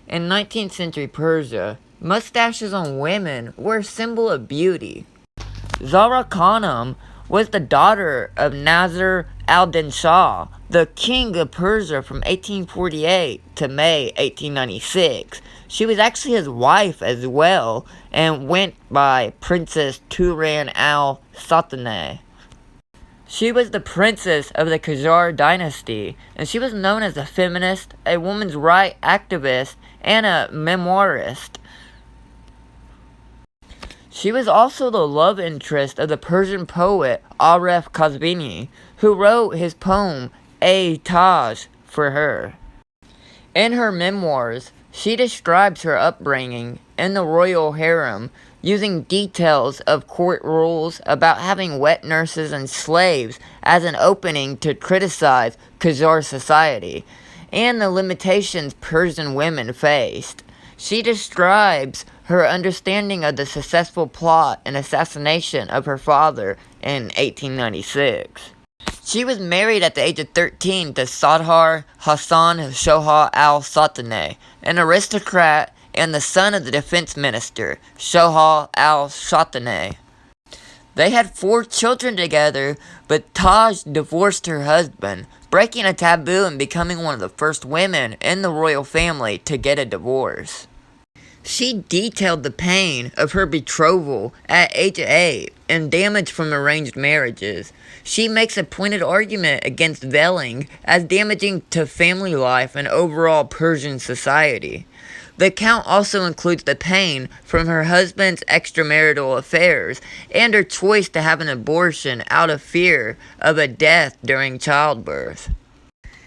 In 19th century Persia, mustaches on women were a symbol of beauty. Zahra Khanum was the daughter of Nasir al-Din Shah, the king of Persia from 1848 to May 1896. She was actually his wife as well, and went by Princess Turan al-Sultaneh. She was the princess of the Qajar dynasty, and she was known as a feminist, a women's rights activist, and a memoirist. She was also the love interest of the Persian poet Aref Kazvini, who wrote his poem A Taj for her. In her memoirs, she describes her upbringing in the royal harem, using details of court rules about having wet nurses and slaves as an opening to criticize Qajar society, and the limitations Persian women faced. She describes her understanding of the successful plot and assassination of her father in 1896. She was married at the age of 13 to Sadhar Hassan Shoha al-Sultaneh, an aristocrat and the son of the defense minister, Shoha al-Sultaneh. They had 4 children together, but Taj divorced her husband, breaking a taboo and becoming one of the first women in the royal family to get a divorce. She detailed the pain of her betrothal at age 8 and damage from arranged marriages. She makes a pointed argument against veiling as damaging to family life and overall Persian society. The account also includes the pain from her husband's extramarital affairs and her choice to have an abortion out of fear of a death during childbirth.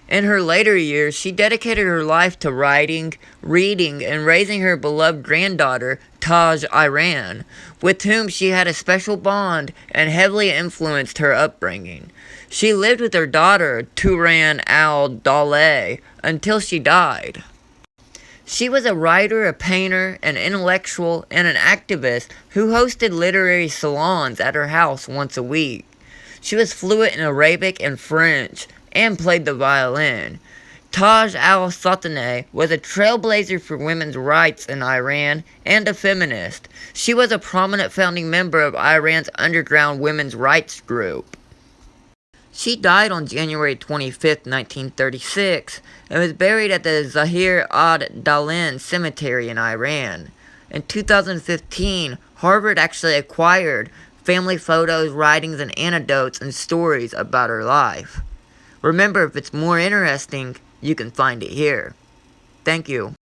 In her later years, she dedicated her life to writing, reading, and raising her beloved granddaughter, Taj Iran, with whom she had a special bond and heavily influenced her upbringing. She lived with her daughter, Turan al-Dawleh, until she died. She was a writer, a painter, an intellectual, and an activist who hosted literary salons at her house once a week. She was fluent in Arabic and French, and played the violin. Taj al-Sultaneh was a trailblazer for women's rights in Iran and a feminist. She was a prominent founding member of Iran's underground women's rights group. She died on January 25, 1936, and was buried at the Zahir ad-Dawlin Cemetery in Iran. In 2015, Harvard actually acquired family photos, writings, and anecdotes and stories about her life. Remember, if it's more interesting, you can find it here. Thank you.